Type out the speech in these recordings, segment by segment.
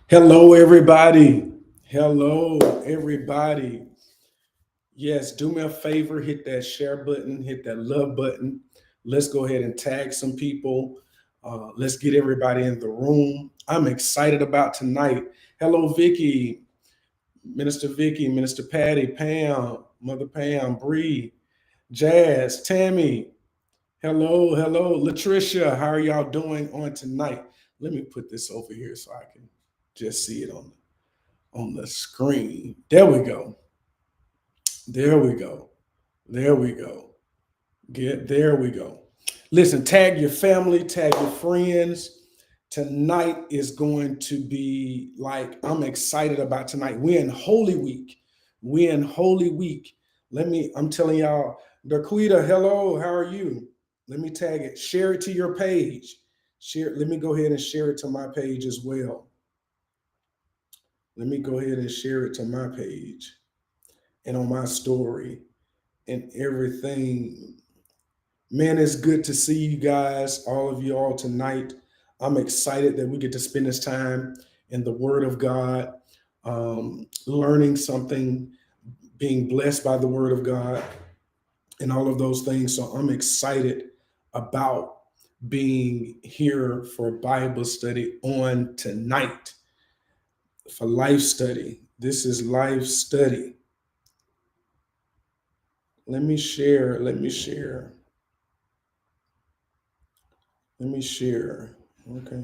Hello, everybody. Hello, everybody. Yes, do me a favor, hit that share button, hit that love button. Let's go ahead and tag some people. Let's get everybody in the room. I'm excited about tonight. Hello, Vicky, Minister Patty, Pam, Mother Pam, Bree, Jazz, Tammy. Hello, Latricia. How are y'all doing on tonight? Let me put this over here so I can just see it on the screen. There we go. There we go. There we go. There we go. Listen, tag your family, tag your friends. Tonight is going to be like I'm excited about tonight. We're in Holy Week. We're in Holy Week. I'm telling y'all, Daquita, hello, how are you? Let me tag it. Share it to your page. Let me go ahead and share it to my page as well. Let me go ahead and share it to my page and on my story and everything. Man, it's good to see you guys, all of you all tonight. I'm excited that we get to spend this time in the Word of God, learning something, being blessed by the Word of God, and all of those things. So I'm excited about being here for Bible study on tonight, for life study. This is life study. Let me share. Let me share. Let me share. Okay.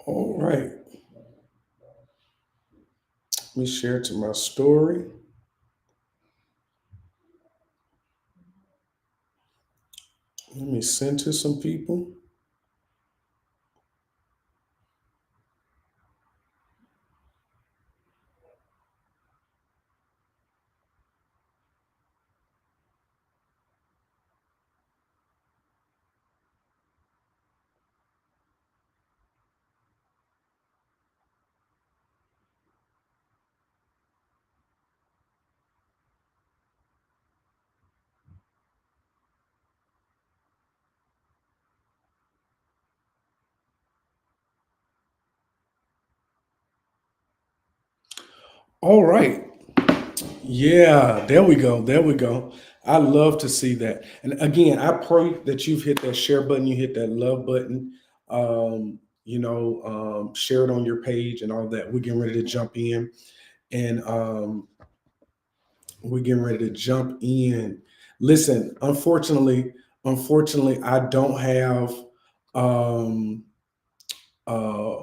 All right. Let me share it to my story. Let me send to some people. All right. Yeah, there we go. There we go. I love to see that. And again, I pray that you've hit that share button, you hit that love button, share it on your page and all that. We're getting ready to jump in and we're getting ready to jump in. Listen, unfortunately, I don't have um, uh,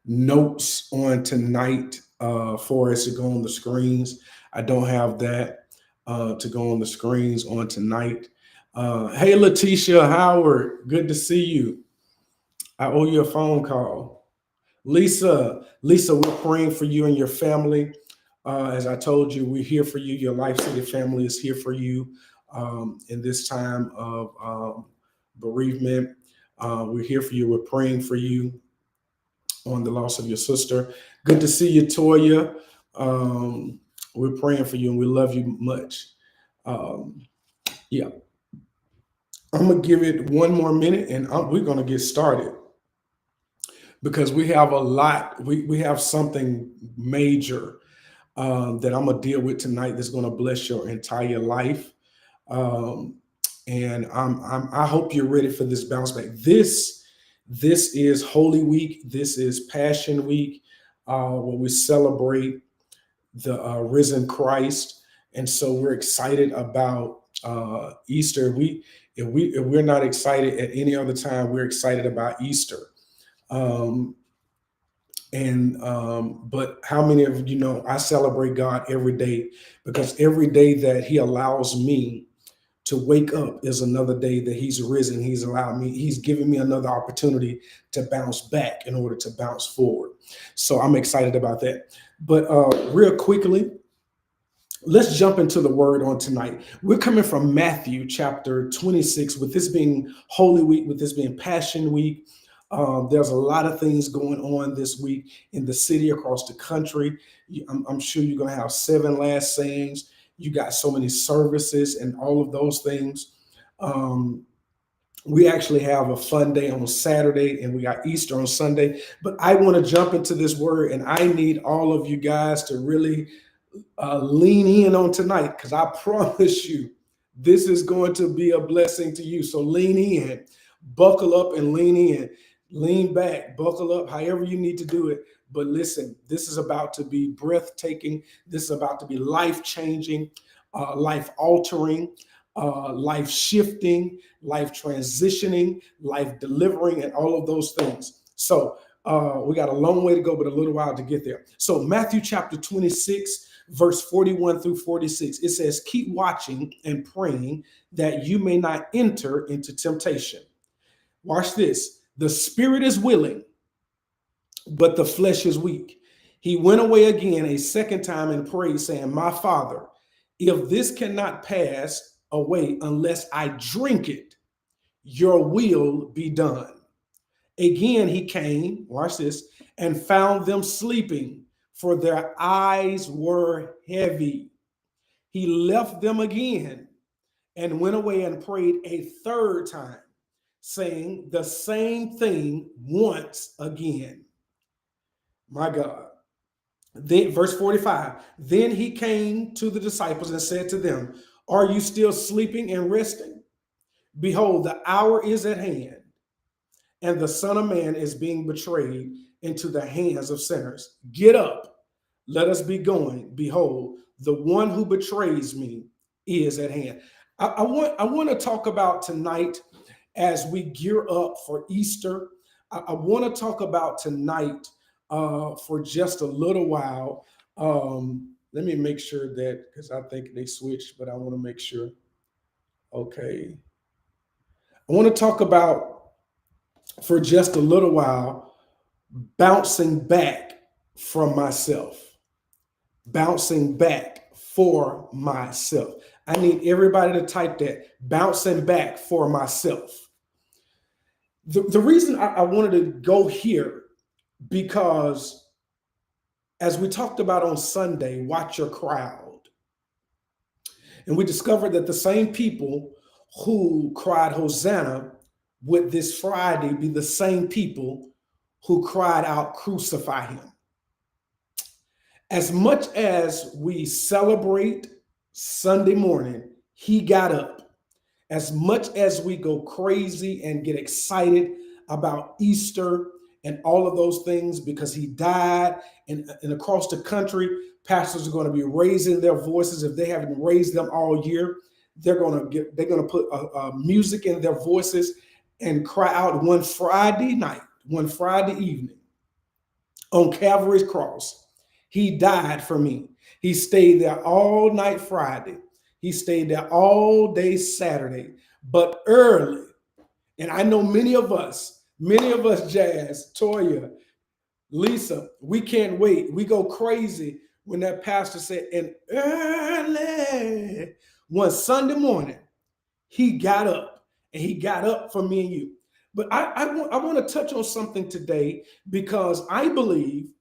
notes on tonight for us to go on the screens. I don't have that to go on the screens on tonight. Hey, Letitia Howard, good to see you. I owe you a phone call. Lisa, we're praying for you and your family. As I told you, we're here for you. Your Life City family is here for you in this time of bereavement. We're here for you. We're praying for you on the loss of your sister. Good to see you, Toya. Um, we're praying for you and we love you much. Um, yeah, I'm gonna give it one more minute and we're gonna get started because we have a lot. We have something major that I'm gonna deal with tonight that's gonna bless your entire life. Um, and I hope you're ready for this bounce back. This is Holy Week. This is Passion Week, where we celebrate the risen Christ, and so we're excited about Easter. If we're not excited at any other time, we're excited about Easter. Um, but how many of you know I celebrate God every day because every day that He allows me to wake up is another day that He's risen. He's given me another opportunity to bounce back in order to bounce forward. So I'm excited about that. But real quickly, let's jump into the word on tonight. We're coming from Matthew chapter 26, with this being Holy Week, with this being Passion Week. There's a lot of things going on this week in the city, across the country. I'm sure you're going to have 7 last sayings. You got so many services and all of those things. Um, we actually have a fun day on Saturday, and we got Easter on Sunday. But I want to jump into this word, and I need all of you guys to really lean in on tonight, because I promise you, this is going to be a blessing to you. So lean in, buckle up and lean in, lean back, buckle up, however you need to do it. But listen, this is about to be breathtaking. This is about to be life changing, life altering, life shifting, life transitioning, life delivering, and all of those things. So we got a long way to go, but a little while to get there. So Matthew chapter 26, verse 41 through 46, it says, keep watching and praying that you may not enter into temptation. Watch this. The spirit is willing, but the flesh is weak. He went away again a second time and prayed, saying, my Father, if this cannot pass away unless I drink it, your will be done. Again, he came, watch this, and found them sleeping, for their eyes were heavy. He left them again and went away and prayed a third time, saying the same thing once again. My God. Then, verse 45, then he came to the disciples and said to them, are you still sleeping and resting? Behold, the hour is at hand, and the Son of Man is being betrayed into the hands of sinners. Get up, let us be going. Behold, the one who betrays me is at hand. I want to talk about tonight, as we gear up for Easter. I want to talk about tonight for just a little while. Let me make sure that, because I think they switched, but I want to make sure. Okay. I want to talk about, for just a little while, bouncing back from myself. Bouncing back for myself. I need everybody to type that, bouncing back for myself. The reason I wanted to go here, because as we talked about on Sunday, watch your crowd. And we discovered that the same people who cried Hosanna would this Friday be the same people who cried out, crucify him. As much as we celebrate Sunday morning, he got up. As much as we go crazy and get excited about Easter and all of those things because he died, and across the country, pastors are going to be raising their voices. If they haven't raised them all year, they're going to put music in their voices and cry out one Friday night, one Friday evening on Calvary's cross. He died for me. He stayed there all night Friday. He stayed there all day Saturday, but early. And I know many of us, Jazz, Toya, Lisa, we can't wait. We go crazy when that pastor said, and early one Sunday morning, he got up, and he got up for me and you. But I want to touch on something today, because I believe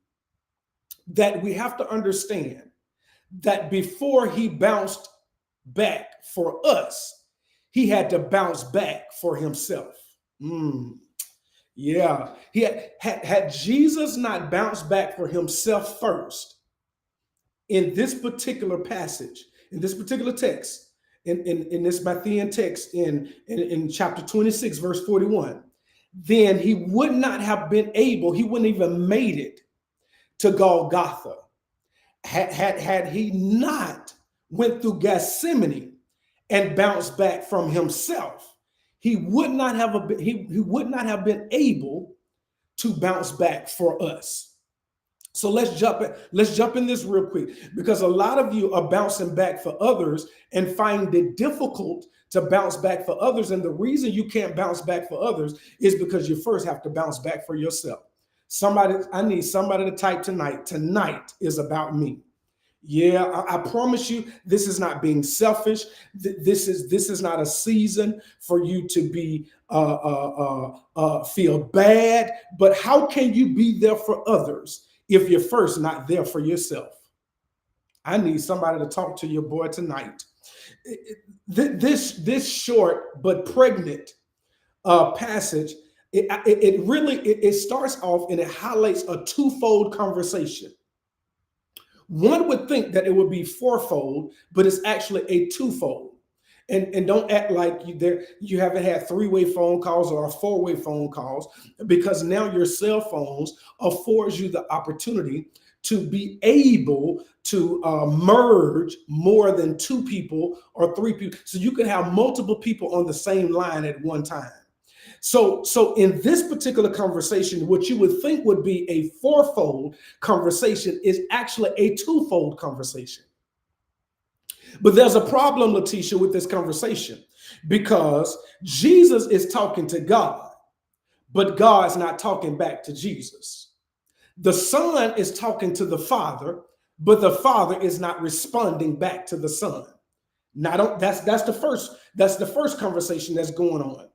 that we have to understand that before he bounced back for us, he had to bounce back for himself. Yeah, he had Jesus not bounced back for himself first, in this particular passage, in this particular text, in this Matthean text, in chapter 26, verse 41, then he would not have been able, he wouldn't even made it to Golgotha. Had he not went through Gethsemane and bounced back from himself, he would not have been able to bounce back for us. So let's jump in this real quick, because a lot of you are bouncing back for others and find it difficult to bounce back for others. And the reason you can't bounce back for others is because you first have to bounce back for yourself. I need somebody to type tonight. Tonight is about me. Yeah, I promise you, this is not being selfish. This is not a season for you to be feel bad. But how can you be there for others if you're first not there for yourself? I need somebody to talk to your boy tonight. This short but pregnant passage, it really it starts off and it highlights a twofold conversation. One would think that it would be fourfold, but it's actually a twofold. And don't act like you haven't had three-way phone calls or four-way phone calls, because now your cell phones affords you the opportunity to be able to merge more than two people or three people. So you can have multiple people on the same line at one time. So in this particular conversation, what you would think would be a fourfold conversation is actually a twofold conversation. But there's a problem, Letitia, with this conversation, because Jesus is talking to God, but God's not talking back to Jesus. The Son is talking to the Father, but the Father is not responding back to the Son. Now, that's the first conversation that's going on.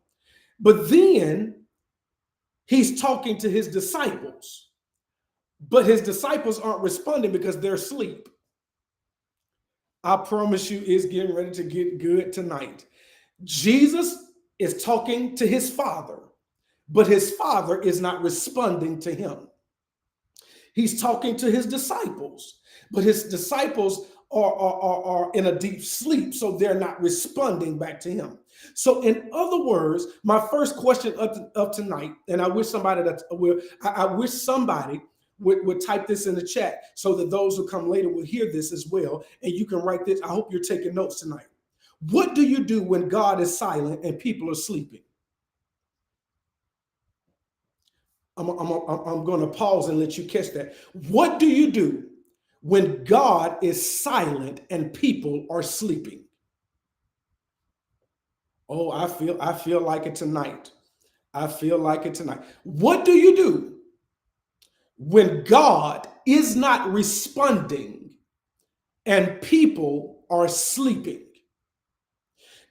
But then he's talking to his disciples, but his disciples aren't responding because they're asleep. I promise you, it's getting ready to get good tonight. Jesus is talking to his Father, but his Father is not responding to him. He's talking to his disciples, but his disciples are in a deep sleep, so they're not responding back to him. So in other words, my first question of tonight, and I wish somebody would type this in the chat so that those who come later will hear this as well, and you can write this. I hope you're taking notes tonight. What do you do when God is silent and people are sleeping? I'm going to pause and let you catch that. What do you do when God is silent and people are sleeping? Oh, I feel like it tonight. I feel like it tonight. What do you do when God is not responding and people are sleeping?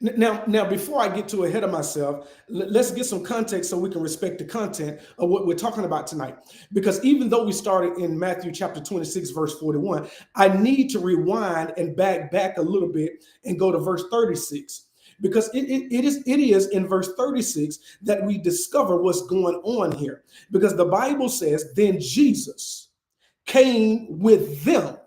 Now, before I get too ahead of myself, let's get some context so we can respect the content of what we're talking about tonight. Because even though we started in Matthew chapter 26, verse 41, I need to rewind and back a little bit and go to verse 36. Because it is in verse 36 that we discover what's going on here. Because the Bible says, then Jesus came with them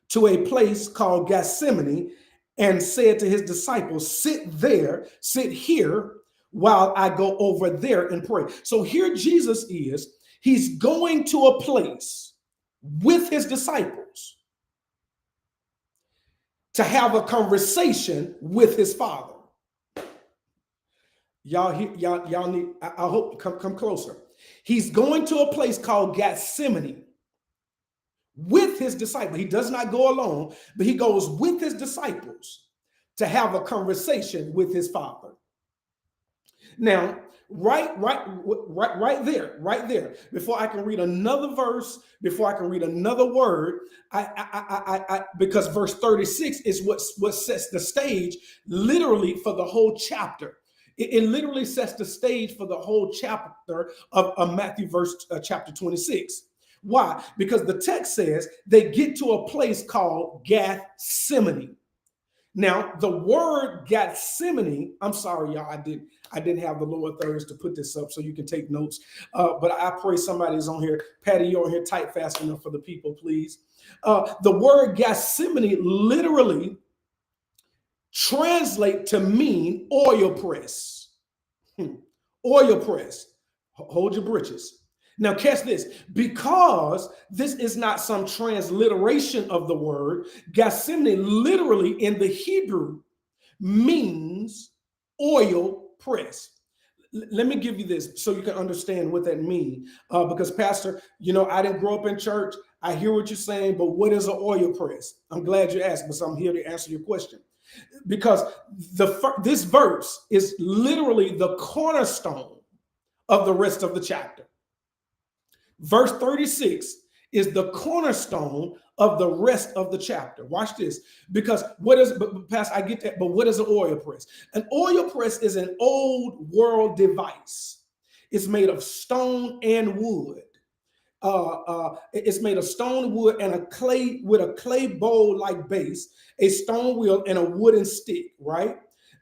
to a place called Gethsemane and said to his disciples, sit here while I go over there and pray. So here Jesus is, he's going to a place with his disciples to have a conversation with his Father. Y'all need, I hope, come closer. He's going to a place called Gethsemane with his disciples. He does not go alone, but he goes with his disciples to have a conversation with his Father. Now, right there, before I can read another verse, before I can read another word, because verse 36 is what sets the stage literally for the whole chapter. It literally sets the stage for the whole chapter of Matthew chapter 26. Why? Because the text says they get to a place called Gethsemane. Now, the word Gethsemane, I'm sorry, y'all, I didn't have the lower thirds to put this up so you can take notes. But I pray somebody's on here. Patty, you're on here, type fast enough for the people, please. The word Gethsemane literally translate to mean oil press. Oil press. Hold your britches. Now catch this, because this is not some transliteration of the word, Gethsemane literally in the Hebrew means oil press. Let me give you this so you can understand what that means. Because Pastor, I didn't grow up in church. I hear what you're saying, but what is an oil press? I'm glad you asked, because I'm here to answer your question. Because this verse is literally the cornerstone of the rest of the chapter. Verse 36 is the cornerstone of the rest of the chapter. Watch this. Because what is, but Pastor, I get that, but what is an oil press? An oil press is an old world device. It's made of stone and wood. It's made of stone, wood, and a clay with a clay bowl like base, a stone wheel, and a wooden stick, right?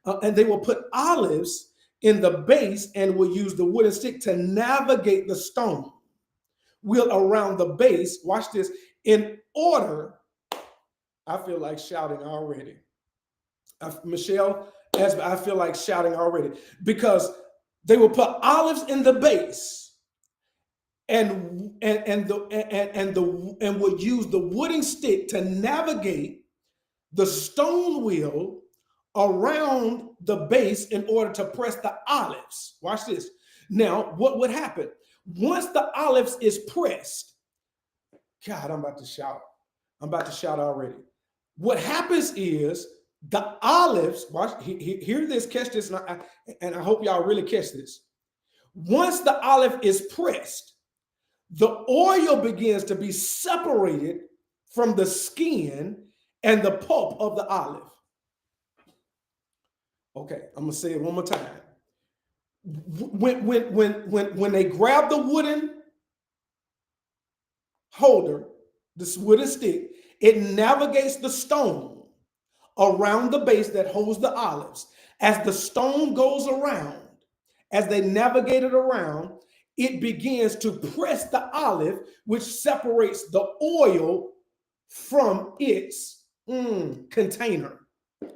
And they will put olives in the base and will use the wooden stick to navigate the stone wheel around the base. Watch this. In order, I feel like shouting already. Michelle, I feel like shouting already because they will put olives in the base and would use the wooden stick to navigate the stone wheel around the base in order to press the olives. Watch this. Now, what would happen? Once the olives is pressed, God, I'm about to shout. I'm about to shout already. What happens is the olives, watch, hear this, catch this, and I hope y'all really catch this. Once the olive is pressed, the oil begins to be separated from the skin and the pulp of the olive. Okay, I'm gonna say it one more time. When they grab the wooden holder, this wooden stick, it navigates the stone around the base that holds the olives. As the stone goes around, as they navigate it around, it begins to press the olive, which separates the oil from its container.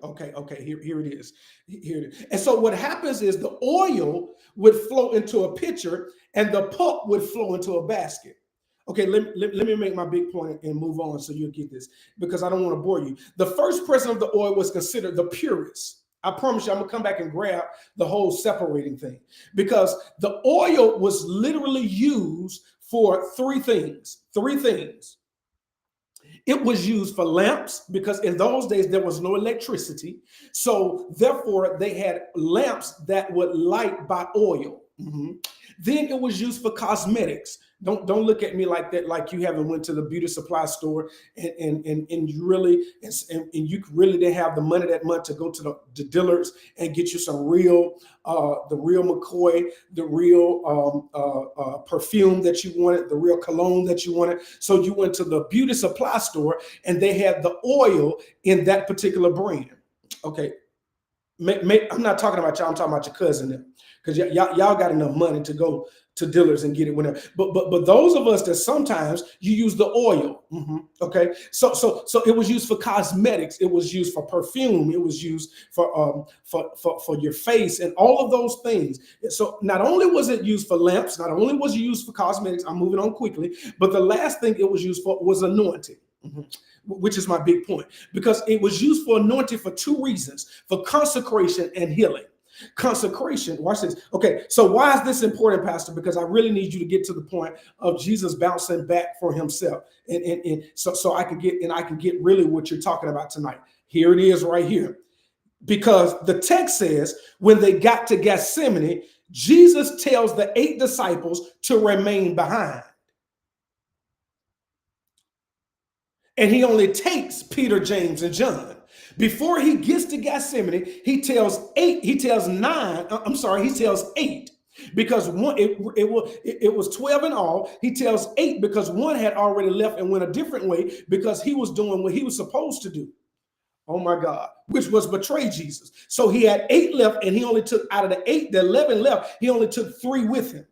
Okay, here it is. Here it is. And so what happens is the oil would flow into a pitcher and the pulp would flow into a basket. Okay, let me make my big point and move on so you'll get this, because I don't want to bore you. The first pressing of the oil was considered the purest. I promise you, I'm going to come back and grab the whole separating thing, because the oil was literally used for three things. It was used for lamps, because in those days there was no electricity. So therefore they had lamps that would light by oil. Then it was used for cosmetics. Don't look at me like that, like you haven't went to the beauty supply store and you really didn't have the money that month to go to the dealers and get you some real the real McCoy, the real perfume that you wanted, the real cologne that you wanted. So you went to the beauty supply store and they had the oil in that particular brand. Okay, I'm not talking about y'all. I'm talking about your cousin there, because y'all got enough money to go to dealers and get it whenever. But those of us that sometimes you use the oil. Okay, so it was used for cosmetics. It was used for perfume. It was used for your face and all of those things. So not only was it used for lamps, not only was it used for cosmetics. I'm moving on quickly. But the last thing it was used for was anointing. Which is my big point, because it was used for anointing for two reasons: for consecration and healing. Consecration, watch this. Okay, so why is this important, Pastor? Because I really need you to get to the point of Jesus bouncing back for himself, and so I can get really what you're talking about tonight. Here it is right here, because the text says when they got to Gethsemane, Jesus tells the 8 disciples to remain behind. And he only takes Peter, James, and John. Before he gets to Gethsemane, he tells 8, because one, it was 12 in all. He tells 8 because one had already left and went a different way because he was doing what he was supposed to do. Oh my God, which was betray Jesus. So he had 8 left, and he only took out of the 11 left, he only took 3 with him,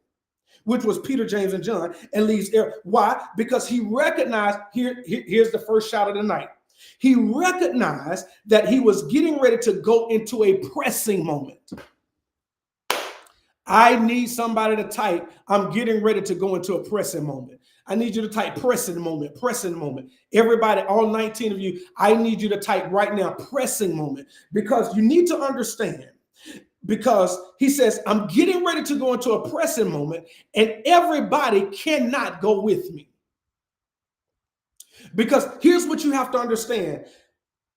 which was Peter, James, and John, and leaves Eric. Why? Because he recognized, here's the first shout of the night. He recognized that he was getting ready to go into a pressing moment. I need somebody to type, I'm getting ready to go into a pressing moment. I need you to type pressing moment, pressing moment. Everybody, all 19 of you, I need you to type right now, pressing moment, because you need to understand. Because he says, I'm getting ready to go into a pressing moment, and everybody cannot go with me. Because here's what you have to understand.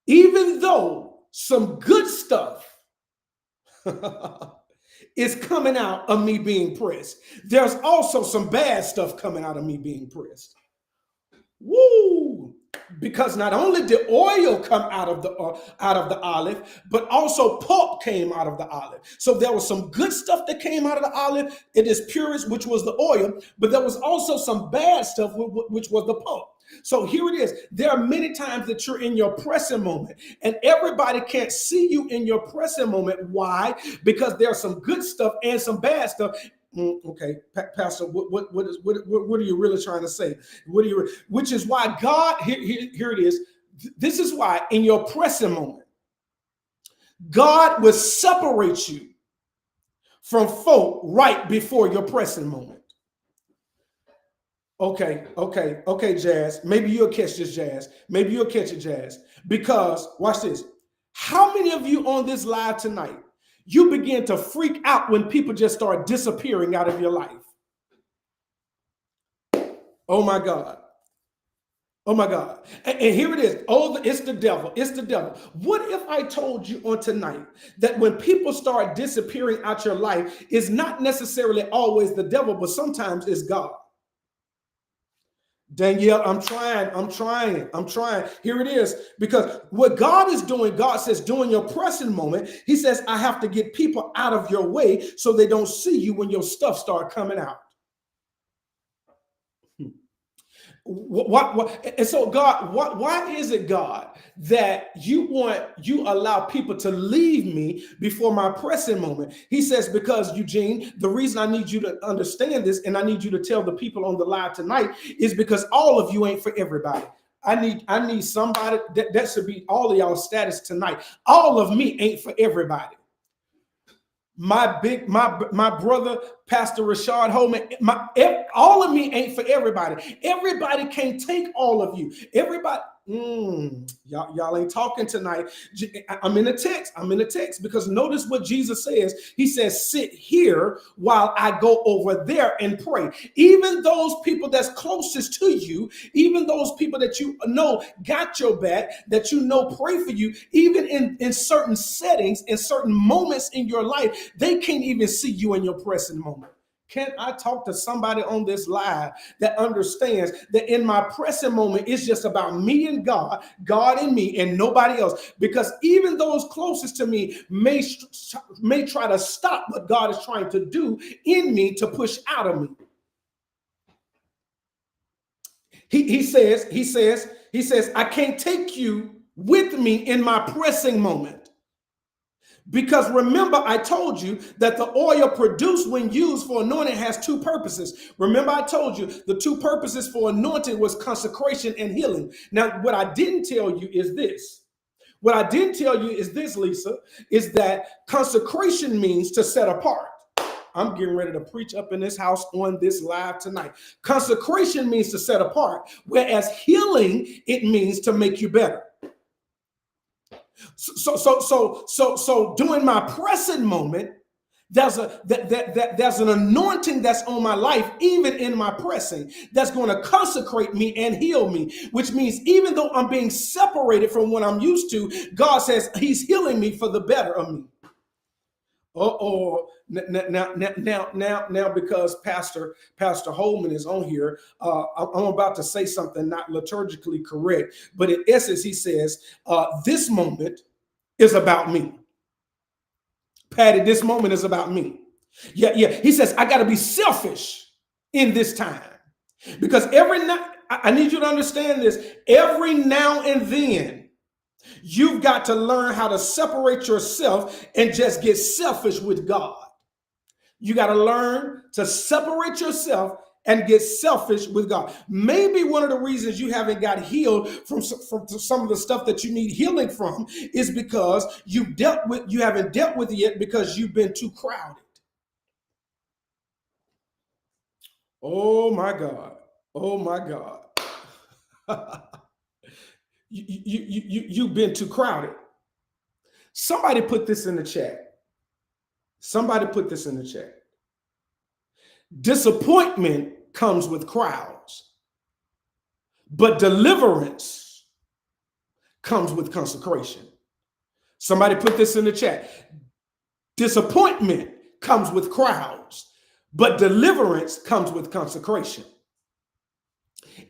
Even though some good stuff is coming out of me being pressed, there's also some bad stuff coming out of me being pressed. Woo! because not only did oil come out of the olive, but also pulp came out of the olive. So there was some good stuff that came out of the olive in its purest, which was the oil, but there was also some bad stuff, which was the pulp. So here it is. There are many times that you're in your pressing moment, and everybody can't see you in your pressing moment. Why? Because there's some good stuff and some bad stuff. Okay, Pastor, what are you really trying to say? Which is why God, here it is. This is why in your pressing moment, God will separate you from folk right before your pressing moment. Okay, Jazz. Maybe you'll catch this, Jazz. Maybe you'll catch it, Jazz. Because, watch this. How many of you on this live tonight, you begin to freak out when people just start disappearing out of your life? Oh my God. Oh my God. And here it is. Oh, it's the devil. It's the devil. What if I told you on tonight that when people start disappearing out your life, it's not necessarily always the devil, but sometimes it's God? Danielle, I'm trying. Here it is. Because what God is doing, God says, during your pressing moment, he says, I have to get people out of your way so they don't see you when your stuff start coming out. What? And so God, why is it, God, that you allow people to leave me before my pressing moment? He says, because Eugene, the reason I need you to understand this, and I need you to tell the people on the live tonight, is because all of you ain't for everybody. I need somebody that should be all of y'all status tonight. All of me ain't for everybody. My brother, Pastor Rashad Holman, all of me ain't for everybody. Everybody can't take all of you. Everybody, y'all ain't talking tonight. I'm in the text because notice what Jesus says. He says, sit here while I go over there and pray. Even those people that's closest to you, even those people that you know got your back, that you know pray for you, even in certain settings, in certain moments in your life, they can't even see you in your pressing moment. Can I talk to somebody on this live that understands that in my pressing moment, it's just about me and God, God and me, and nobody else? Because even those closest to me may try to stop what God is trying to do in me to push out of me. He says, I can't take you with me in my pressing moment. Because remember, I told you that the oil produced when used for anointing has two purposes. Remember, I told you the two purposes for anointing was consecration and healing. Now, what I didn't tell you is this. What I didn't tell you is this, Lisa, is that consecration means to set apart. I'm getting ready to preach up in this house on this live tonight. Consecration means to set apart, whereas healing, it means to make you better. So during my pressing moment, there's an anointing that's on my life, even in my pressing, that's going to consecrate me and heal me, which means even though I'm being separated from what I'm used to, God says he's healing me for the better of me. Now, because Pastor Holman is on here, I'm about to say something not liturgically correct, but in essence, he says, this moment is about me. Patty, this moment is about me. Yeah. He says, I got to be selfish in this time, because I need you to understand this. Every now and then, you've got to learn how to separate yourself and just get selfish with God. You got to learn to separate yourself and get selfish with God. Maybe one of the reasons you haven't got healed from some of the stuff that you need healing from is because you haven't dealt with it yet because you've been too crowded. Oh my God. Oh my God. You've been too crowded. Somebody put this in the chat. Disappointment comes with crowds, but deliverance comes with consecration. Somebody put this in the chat. Disappointment comes with crowds, but deliverance comes with consecration.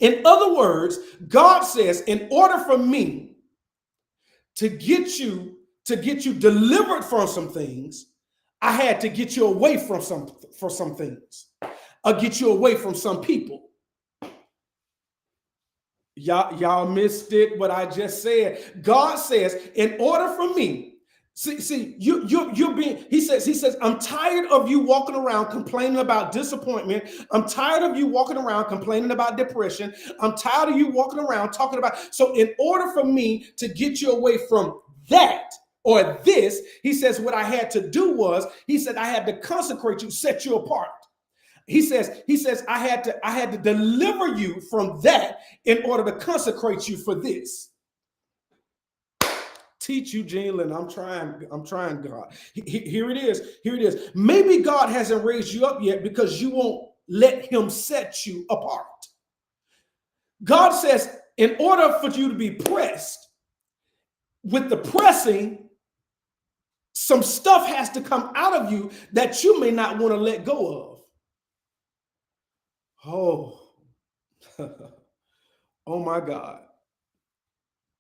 In other words, God says, in order for me to get you delivered from some things, I had to get you away from some things. I'll get you away from some people. Y'all missed it, what I just said. God says, in order for me, you're being, he says, I'm tired of you walking around complaining about disappointment. I'm tired of you walking around complaining about depression. I'm tired of you walking around talking about, so in order for me to get you away from that or this, he says, what I had to do was, he said, I had to consecrate you, set you apart. He says, I had to deliver you from that in order to consecrate you for this. Teach you, Jalen. I'm trying, God. Here it is. Maybe God hasn't raised you up yet because you won't let him set you apart. God says, in order for you to be pressed, with the pressing, some stuff has to come out of you that you may not want to let go of. Oh, oh my God.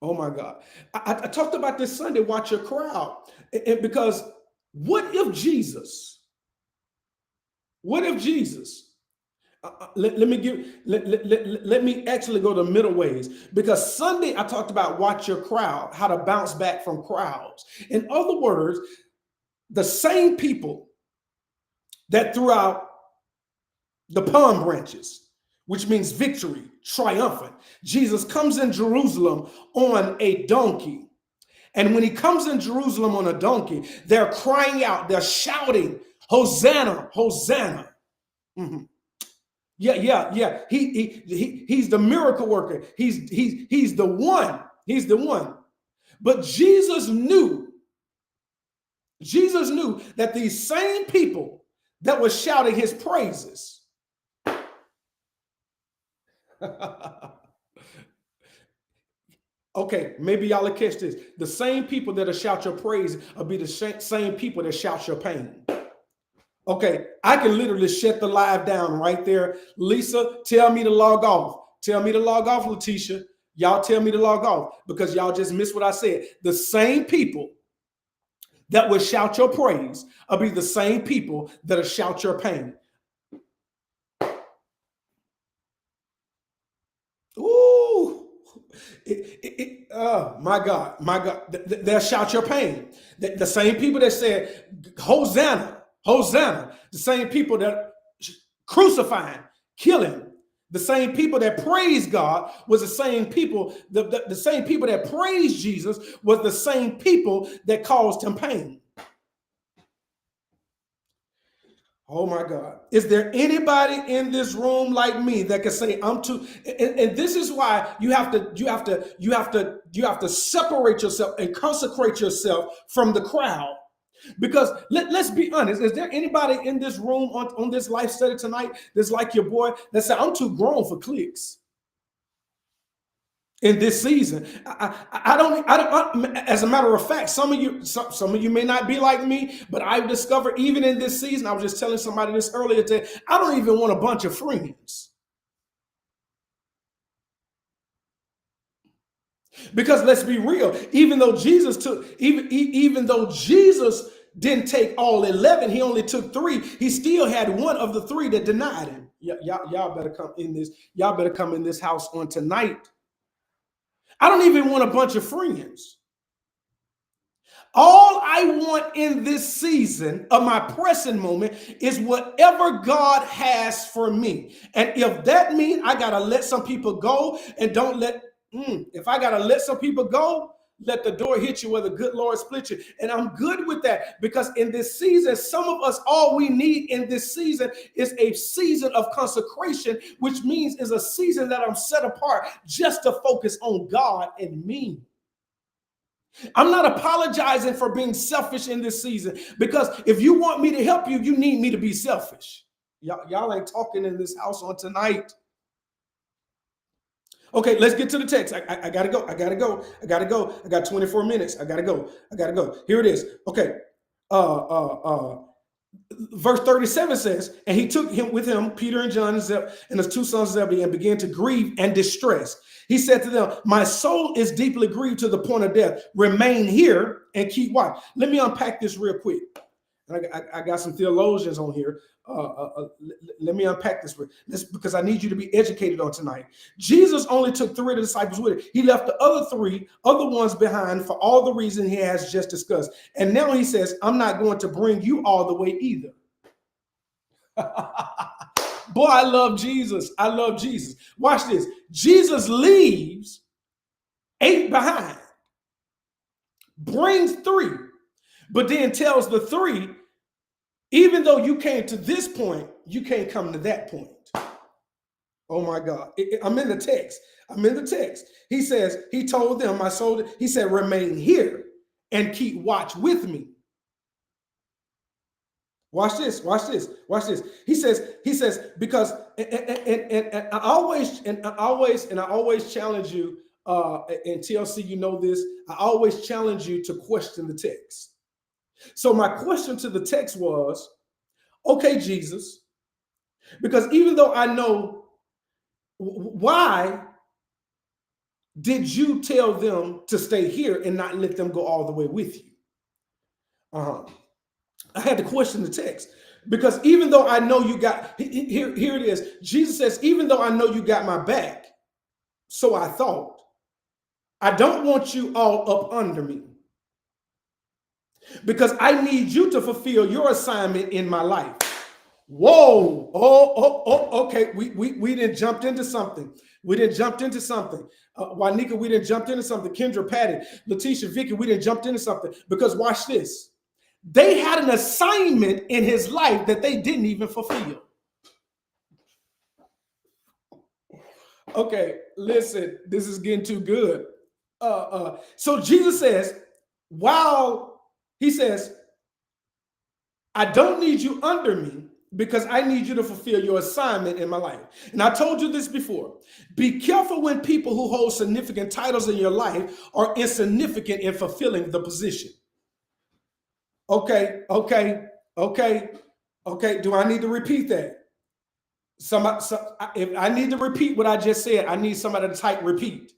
Oh my God. I talked about this Sunday, watch your crowd. And because what if Jesus, let me actually go the middle ways, because Sunday I talked about watch your crowd, how to bounce back from crowds. In other words, the same people that threw out the palm branches, which means victory, triumphant. Jesus comes in Jerusalem on a donkey. And when he comes in Jerusalem on a donkey, they're crying out, they're shouting, Hosanna, Hosanna. Mm-hmm. Yeah. He's the miracle worker. He's the one. He's the one. But Jesus knew that these same people that were shouting his praises, okay, maybe y'all will catch this. The same people that'll shout your praise will be the same people that shout your pain. Okay, I can literally shut the live down right there. Lisa, tell me to log off. Tell me to log off, Letitia. Y'all tell me to log off because y'all just missed what I said. The same people that will shout your praise will be the same people that'll shout your pain. Ooh. Oh my God. They'll shout your pain. The same people that said, Hosanna, Hosanna, the same people that crucifying, killing, the same people that praised God was the same people, the same people that praised Jesus was the same people that caused him pain. Oh my God. Is there anybody in this room like me that can say I'm too, and this is why you have to separate yourself and consecrate yourself from the crowd. Because let's be honest, is there anybody in this room on this life study tonight that's like your boy that said, I'm too grown for clicks? In this season, I don't. As a matter of fact, some of you may not be like me, but I've discovered even in this season, I was just telling somebody this earlier today, I don't even want a bunch of friends. Because let's be real, even though Jesus didn't take all 11, he only took 3. He still had one of the 3 that denied him. Y'all better come in this. Y'all better come in this house on tonight. I don't even want a bunch of friends. All I want in this season of my pressing moment is whatever God has for me. And if that means I got to let some people go and don't let, if I got to let some people go, let the door hit you where the good Lord split you. And I'm good with that, because in this season, some of us, all we need in this season is a season of consecration, which means is a season that I'm set apart just to focus on God and me. I'm not apologizing for being selfish in this season, because if you want me to help you, you need me to be selfish. Y'all ain't talking in this house on tonight. Okay, let's get to the text. I gotta go. I got 24 minutes. I gotta go. Here it is. Okay. Verse 37 says, and he took him with him, Peter and John and his two sons Zebedee, and began to grieve and distress. He said to them, my soul is deeply grieved to the point of death. Remain here and keep watch. Let me unpack this real quick. I got some theologians on here. Let me unpack this because I need you to be educated on tonight. Jesus only took 3 of the disciples with him. He left the other ones behind for all the reasons he has just discussed. And now he says, I'm not going to bring you all the way either. Boy, I love Jesus. I love Jesus. Watch this. Jesus leaves 8 behind, brings 3, but then tells the 3, even though you came to this point, you can't come to that point. Oh my God. I'm in the text. He says, he told them, my soul, he said, remain here and keep watch with me. Watch this. He says, because, and I always challenge you, and TLC, you know this, I always challenge you to question the text. So my question to the text was, okay, Jesus, because even though I know, why did you tell them to stay here and not let them go all the way with you? I had to question the text because even though I know you got, here it is. Jesus says, even though I know you got my back, so I thought, I don't want you all up under me because I need you to fulfill your assignment in my life. Whoa. Okay. We didn't jumped into something. Juanika, we didn't jumped into something. Kendra, Patty, Letitia, Vicky, we didn't jumped into something because watch this. They had an assignment in his life that they didn't even fulfill. Okay, listen, this is getting too good. So Jesus says, he says, I don't need you under me because I need you to fulfill your assignment in my life. And I told you this before. Be careful when people who hold significant titles in your life are insignificant in fulfilling the position. Okay. Do I need to repeat that? If I need to repeat what I just said, I need somebody to type repeat.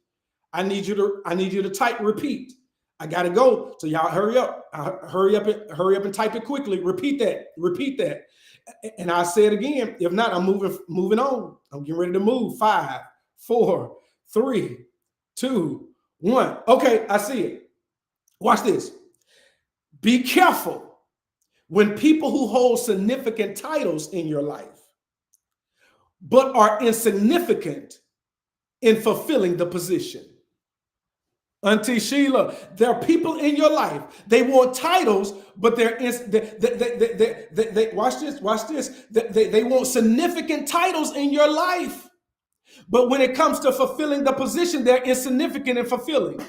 I need you to type repeat. I gotta go. So y'all hurry up and type it quickly. Repeat that. And I'll say it again. If not, I'm moving on. I'm getting ready to move. 5, 4, 3, 2, 1. Okay, I see it. Watch this. Be careful when people who hold significant titles in your life, but are insignificant in fulfilling the position. Auntie Sheila, there are people in your life, they want titles, but they watch this. They want significant titles in your life. But when it comes to fulfilling the position, they're insignificant in fulfilling.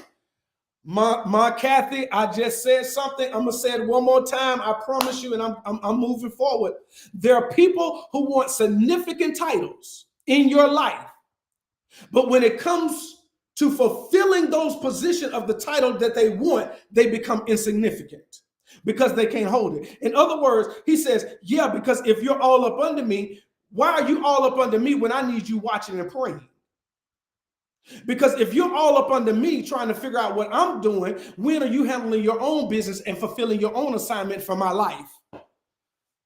My Kathy, I just said something. I'm gonna say it one more time. I promise you, and I'm moving forward. There are people who want significant titles in your life, but when it comes to fulfilling those positions of the title that they want, they become insignificant because they can't hold it. In other words, he says, yeah, because if you're all up under me, why are you all up under me when I need you watching and praying? Because if you're all up under me trying to figure out what I'm doing, when are you handling your own business and fulfilling your own assignment for my life?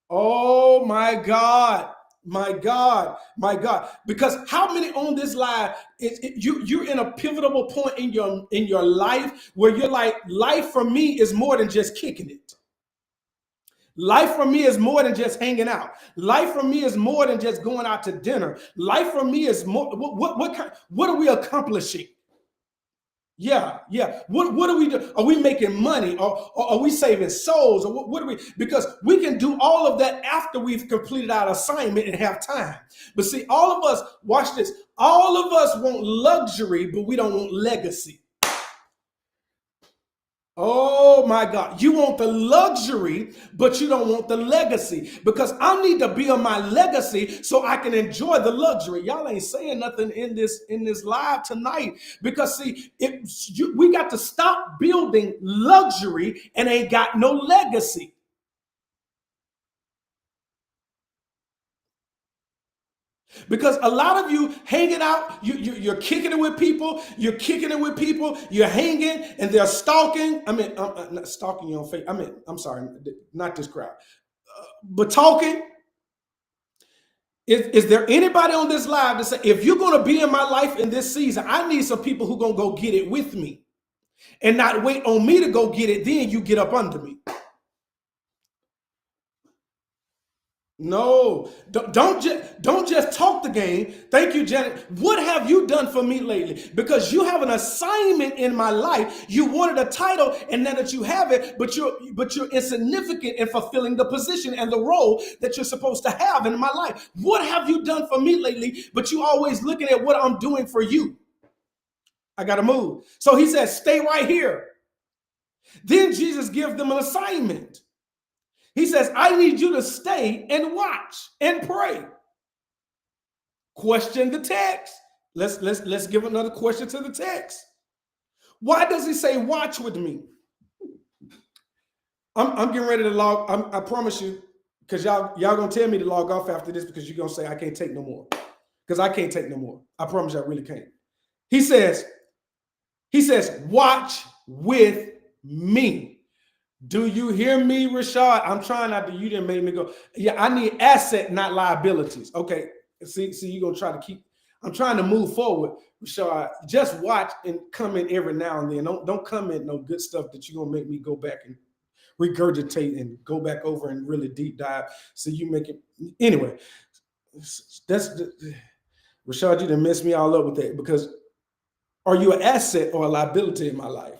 Oh my God. Because how many on this live, you're in a pivotal point in your life where you're like, life for me is more than just kicking it. Life for me is more than just hanging out. Life for me is more than just going out to dinner. Life for me is more. What are we accomplishing? Yeah. What are we doing? Are we making money? Or are we saving souls? Or what are we? Because we can do all of that after we've completed our assignment and have time. But see, all of us, watch this. All of us want luxury, but we don't want legacy. Oh my God. You want the luxury, but you don't want the legacy, because I need to build my legacy so I can enjoy the luxury. Y'all ain't saying nothing in this live tonight, because see, we got to stop building luxury and ain't got no legacy. Because a lot of you hanging out, you're kicking it with people, you're hanging, and they're stalking. I mean, I'm not stalking you on Facebook. I mean, I'm sorry, not this crowd, but talking. Is there anybody on this live that say, if you're going to be in my life in this season, I need some people who going to go get it with me and not wait on me to go get it, then you get up under me? No, don't just talk the game. Thank you, Janet. What have you done for me lately? Because you have an assignment in my life. You wanted a title, and now that you have it, but you're insignificant in fulfilling the position and the role that you're supposed to have in my life. What have you done for me lately? But you always looking at what I'm doing for you. I gotta move. So he says, stay right here. Then Jesus gives them an assignment. He says, I need you to stay and watch and pray. Question the text. Let's give another question to the text. Why does he say watch with me? I'm getting ready to log. I promise you, because y'all gonna tell me to log off after this, because you're gonna say I can't take no more. Because I can't take no more. I promise you, I really can't. He says, watch with me. Do you hear me, Rashad? I'm trying not to. You didn't make me go. Yeah, I need asset, not liabilities. Okay. See, you're gonna try to keep. I'm trying to move forward, Rashad. Just watch and comment every now and then. Don't comment no good stuff that you're gonna make me go back and regurgitate and go back over and really deep dive. So you make it anyway. That's Rashad. You done messed me all up with that, because are you an asset or a liability in my life?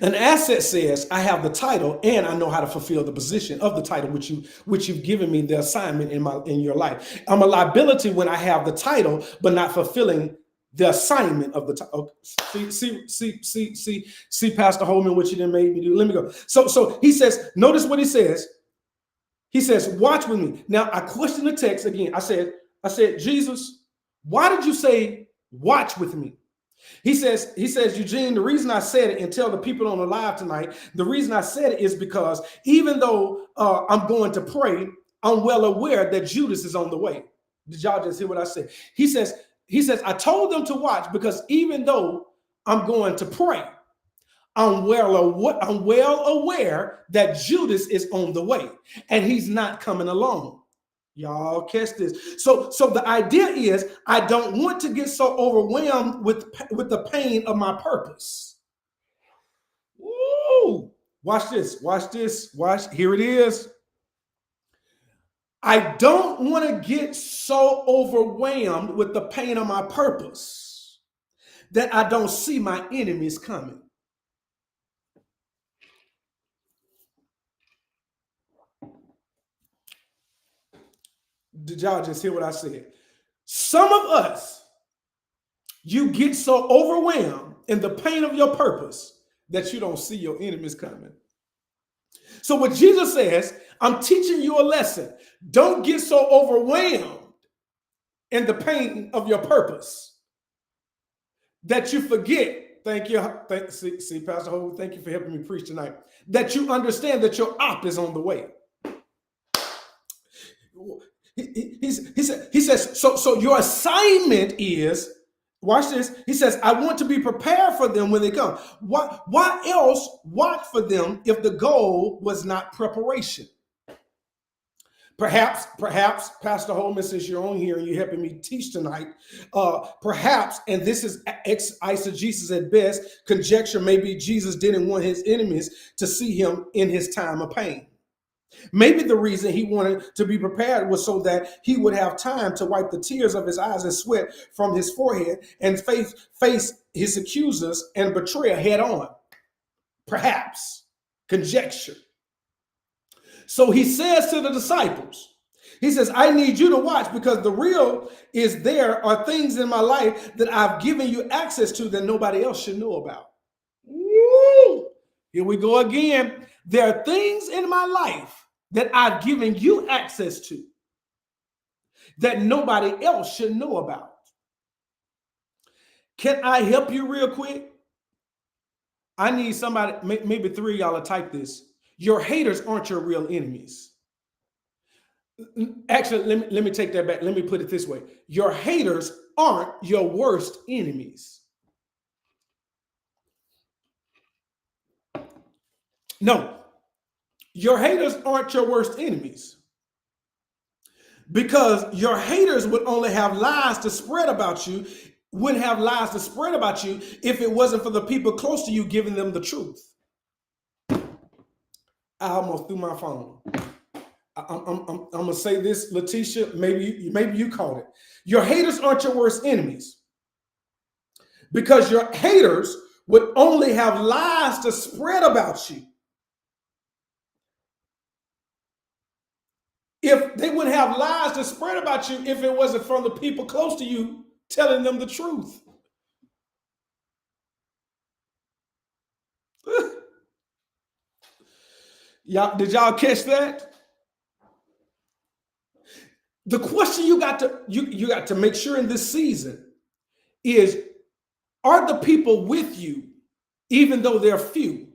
An asset says, I have the title and I know how to fulfill the position of the title which you've given me the assignment in your life. I'm a liability when I have the title but not fulfilling the assignment of the title. See, Pastor Holman, what you done made me do. Let me go. So he says, notice what he says. He says, watch with me. Now I question the text again. I said, Jesus, why did you say watch with me? He says, Eugene, the reason I said it, and tell the people on the live tonight, the reason I said it is because even though I'm going to pray, I'm well aware that Judas is on the way. Did y'all just hear what I said? He says, I told them to watch because even though I'm going to pray, I'm well aware that Judas is on the way and he's not coming along. Y'all catch this. So the idea is I don't want to get so overwhelmed with the pain of my purpose. Woo! Watch this. Watch. Here it is. I don't want to get so overwhelmed with the pain of my purpose that I don't see my enemies coming. Did y'all just hear what I said? Some of us, you get so overwhelmed in the pain of your purpose that you don't see your enemies coming. So what Jesus says, I'm teaching you a lesson. Don't get so overwhelmed in the pain of your purpose that you forget. Thank you. See, Pastor Hope, thank you for helping me preach tonight. That you understand that your op is on the way. He says, so your assignment is, watch this. He says, I want to be prepared for them when they come. Why else watch for them if the goal was not preparation? Perhaps, Pastor Holman, since you're on here and you're helping me teach tonight, perhaps, and this is eisegesis at best, conjecture, maybe Jesus didn't want his enemies to see him in his time of pain. Maybe the reason he wanted to be prepared was so that he would have time to wipe the tears of his eyes and sweat from his forehead and face his accusers and betrayer head on. Perhaps. Conjecture. So he says to the disciples, he says, I need you to watch because the real is there are things in my life that I've given you access to that nobody else should know about. Woo! Here we go again. There are things in my life that I've given you access to that nobody else should know about. Can I help you real quick? I need somebody, maybe three of y'all to type this. Your haters aren't your real enemies. Actually, let me take that back. Let me put it this way. Your haters aren't your worst enemies. No, your haters aren't your worst enemies, because your haters would only have lies to spread about you, wouldn't have lies to spread about you if it wasn't for the people close to you giving them the truth. I almost threw my phone. I'm gonna say this, Letitia. Maybe you caught it. Your haters aren't your worst enemies, because your haters would only have lies to spread about you. If they wouldn't have lies to spread about you if it wasn't from the people close to you telling them the truth. Did y'all catch that? The question you got to make sure in this season is, are the people with you, even though they're few,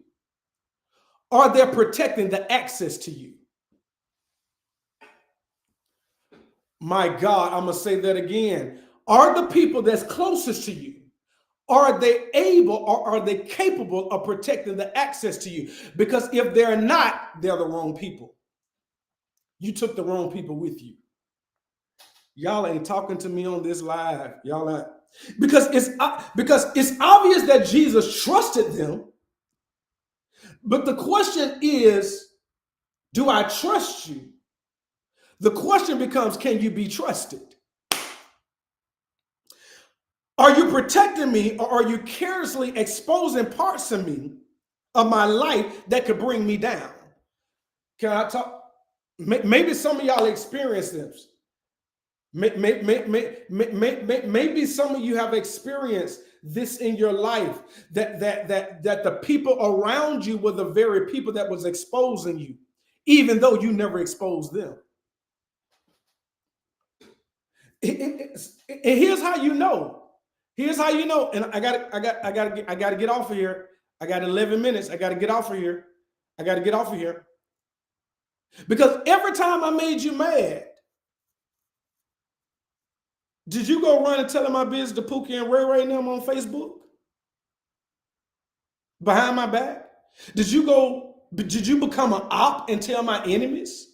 are they protecting the access to you? My God, I'm gonna say that again. Are the people that's closest to you, are they able or are they capable of protecting the access to you? Because if they're not, they're the wrong people. You took the wrong people with you. Y'all ain't talking to me on this live. Y'all ain't. Because it's obvious that Jesus trusted them. But the question is, do I trust you? The question becomes, can you be trusted? Are you protecting me, or are you carelessly exposing parts of me, of my life, that could bring me down? Can I talk? Maybe some of y'all experience this. Maybe some of you have experienced this in your life, that the people around you were the very people that was exposing you, even though you never exposed them. And here's how you know. Here's how you know. And I gotta get off of here. I got 11 minutes. I gotta get off of here. I gotta get off of here. Because every time I made you mad, did you go run and tell my business to Pookie and Ray Ray and them on Facebook? Behind my back? Did you become an op and tell my enemies?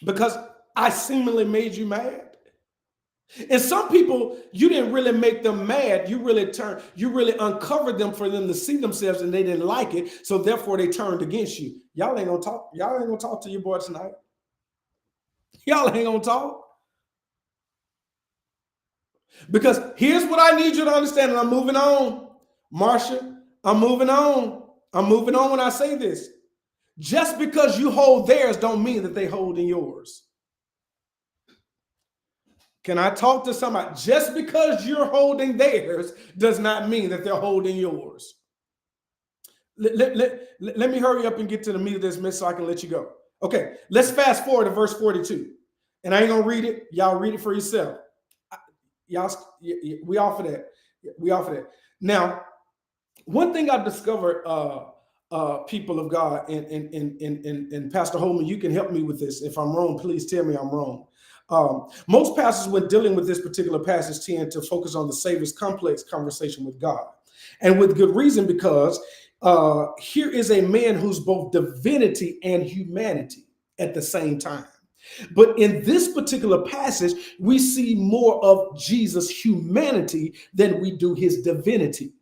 Because I seemingly made you mad? And some people, you didn't really make them mad. You really uncovered them for them to see themselves, and they didn't like it. So therefore they turned against you. Y'all ain't gonna talk to your boy tonight. Y'all ain't gonna talk. Because here's what I need you to understand, and I'm moving on. Marsha, I'm moving on. I'm moving on when I say this. Just because you hold theirs don't mean that they hold in yours. Can I talk to somebody? Just because you're holding theirs does not mean that they're holding yours. Let me hurry up and get to the meat of this mess so I can let you go. Okay, let's fast forward to verse 42. And I ain't going to read it. Y'all read it for yourself. Y'all, we offer that. We offer that. Now, one thing I've discovered, people of God, and Pastor Holman, you can help me with this. If I'm wrong, please tell me I'm wrong. Most pastors, when dealing with this particular passage, tend to focus on the Savior's complex conversation with God. And with good reason, because here is a man who's both divinity and humanity at the same time. But in this particular passage, we see more of Jesus' humanity than we do his divinity.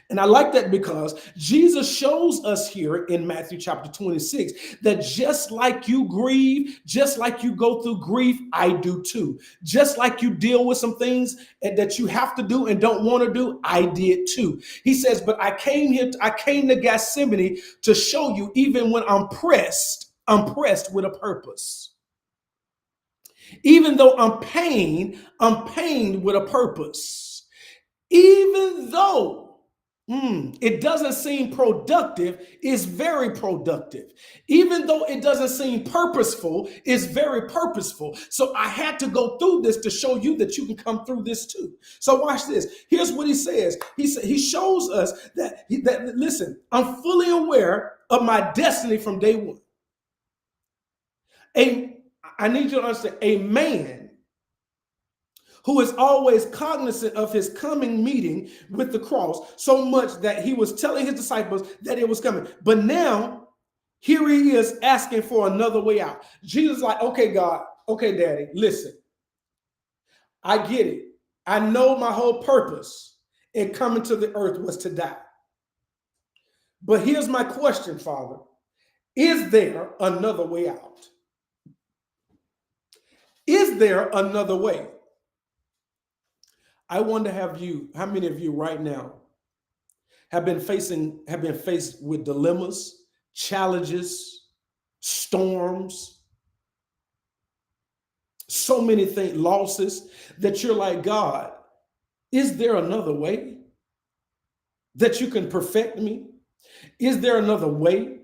And I like that, because Jesus shows us here in Matthew chapter 26 that just like you grieve, just like you go through grief, I do too. Just like you deal with some things that you have to do and don't want to do, I did too. He says, but I came to Gethsemane to show you, even when I'm pressed with a purpose. Even though I'm pained with a purpose. Even though it doesn't seem productive, it's very productive. Even though it doesn't seem purposeful, it's very purposeful. So I had to go through this to show you that you can come through this too. So watch this. Here's what he says. He shows us that listen, I'm fully aware of my destiny from day one. I need you to understand, a man who is always cognizant of his coming meeting with the cross, so much that he was telling his disciples that it was coming. But now, here he is asking for another way out. Jesus is like, okay, God, okay, Daddy, listen, I get it. I know my whole purpose in coming to the earth was to die. But here's my question, Father. Is there another way out? Is there another way? I wonder how many of you right now have been faced with dilemmas, challenges, storms, so many things, losses, that you're like, God, is there another way that you can perfect me? Is there another way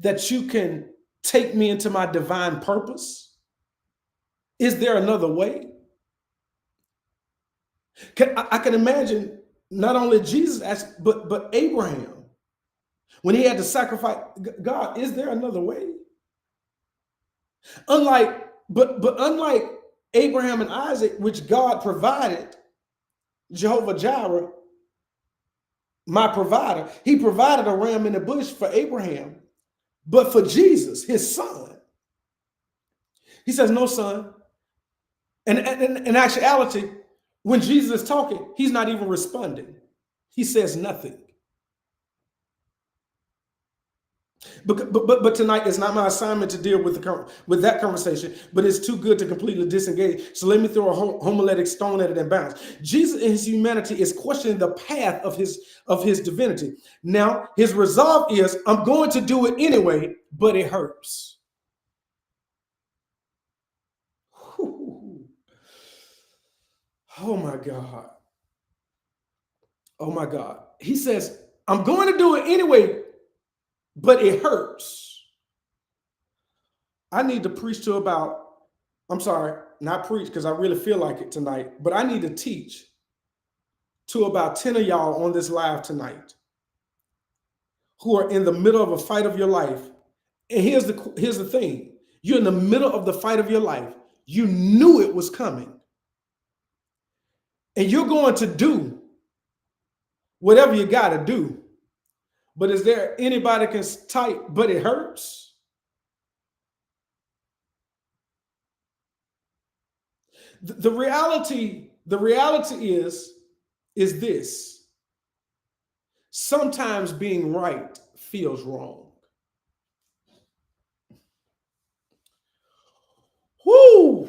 that you can take me into my divine purpose? Is there another way? I can imagine not only Jesus asked, but Abraham, when he had to sacrifice. God, is there another way? Unlike Abraham and Isaac, which God provided, Jehovah Jireh, my provider, he provided a ram in the bush for Abraham. But for Jesus, his son, he says, no, son. And in actuality, when Jesus is talking, he's not even responding. He says nothing. But tonight is not my assignment to deal with that conversation, but it's too good to completely disengage. So let me throw a homiletic stone at it and bounce. Jesus in his humanity is questioning the path of his divinity. Now, his resolve is, I'm going to do it anyway, but it hurts. Whew. Oh my God. Oh my God. He says, I'm going to do it anyway, but it hurts. I need to preach to not preach because I really feel like it tonight, but I need to teach to about 10 of y'all on this live tonight who are in the middle of a fight of your life. And here's the thing. You're in the middle of the fight of your life. You knew it was coming. And you're going to do whatever you got to do. But is there anybody can type, but it hurts? The reality is this. Sometimes being right feels wrong. Whoo!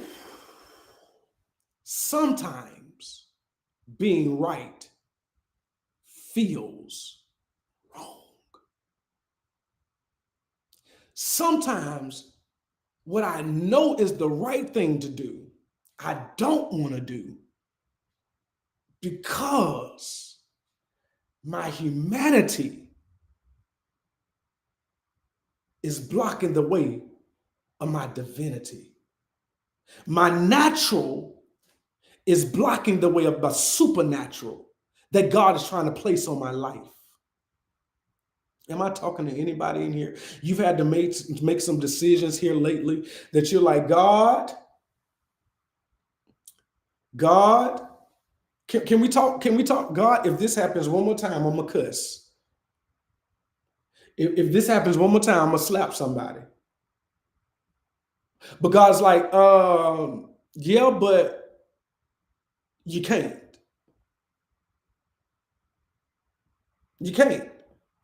Sometimes being right feels wrong. Sometimes what I know is the right thing to do, I don't want to do because my humanity is blocking the way of my divinity. My natural is blocking the way of the supernatural that God is trying to place on my life. Am I talking to anybody in here? You've had to make some decisions here lately that you're like, God, can we talk? Can we talk? God, if this happens one more time, I'm gonna cuss. If this happens one more time, I'm gonna slap somebody. But God's like, yeah, but you can't. You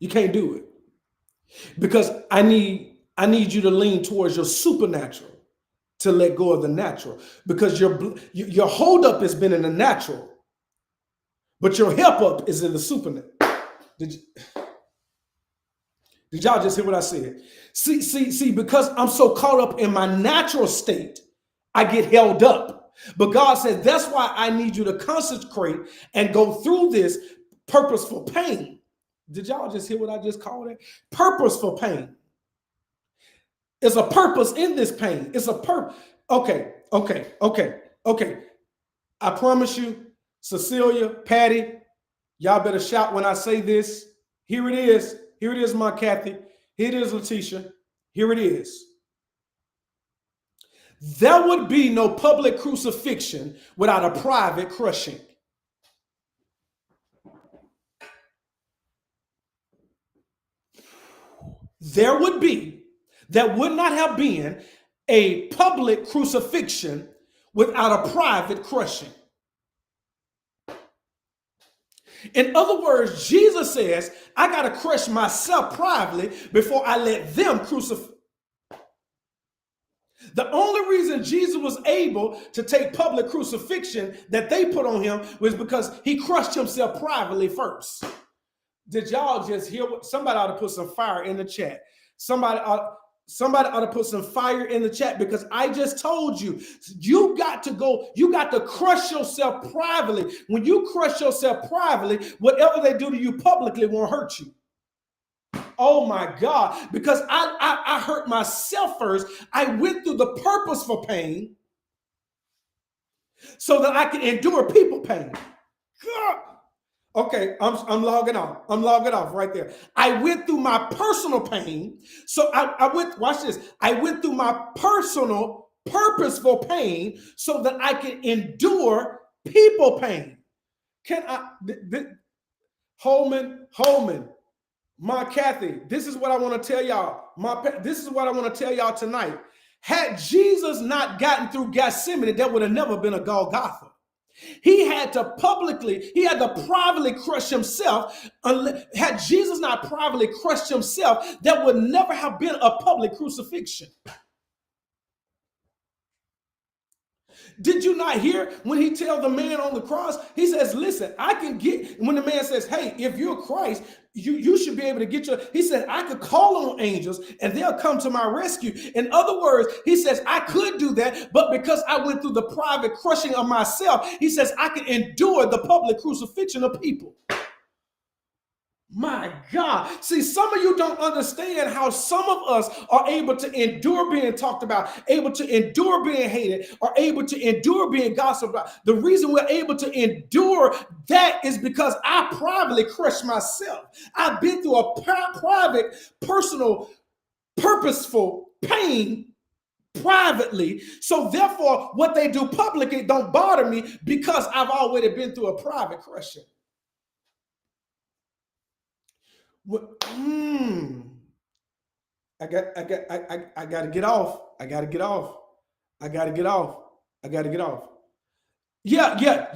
can't do it. Because I need you to lean towards your supernatural to let go of the natural. Because your hold up has been in the natural, but your help up is in the supernatural. Did y'all just hear what I said? See, because I'm so caught up in my natural state, I get held up. But God said, that's why I need you to consecrate and go through this purposeful pain. Did y'all just hear what I just called it? Purposeful pain. There's a purpose in this pain. It's a purpose. Okay. I promise you, Cecilia, Patty, y'all better shout when I say this. Here it is. Here it is, my Kathy. Here it is, Letitia. Here it is. There would be no public crucifixion without a private crushing. There would not have been a public crucifixion without a private crushing. In other words, Jesus says, I got to crush myself privately before I let them crucify. The only reason Jesus was able to take public crucifixion that they put on him was because he crushed himself privately first. Did y'all just hear what somebody ought to put some fire in the chat? Somebody ought to put some fire in the chat, because I just told you, you got to crush yourself privately. When you crush yourself privately, whatever they do to you publicly won't hurt you. Oh my God, because I hurt myself first. I went through the purposeful pain so that I can endure people pain. God. Okay, I'm logging off. I'm logging off right there. I went through my personal pain. So watch this. I went through my personal, purposeful pain so that I can endure people pain. Can I, Holman, my Kathy, this is what I want to tell y'all. This is what I want to tell y'all tonight. Had Jesus not gotten through Gethsemane, there would have never been a Golgotha. He had to privately crush himself. Had Jesus not privately crushed himself, there would never have been a public crucifixion. Did you not hear when he tells the man on the cross? He says, listen, I can get, when the man says, hey, if you're Christ, you should be able to get he said, I could call on angels and they'll come to my rescue. In other words, he says, I could do that, but because I went through the private crushing of myself, he says, I can endure the public crucifixion of people. My God. See, some of you don't understand how some of us are able to endure being talked about, able to endure being hated, or able to endure being gossiped about. The reason we're able to endure that is because I privately crushed myself. I've been through a private, personal, purposeful pain privately. So therefore, what they do publicly don't bother me because I've already been through a private crushing. I got to get off. I got to get off. Yeah.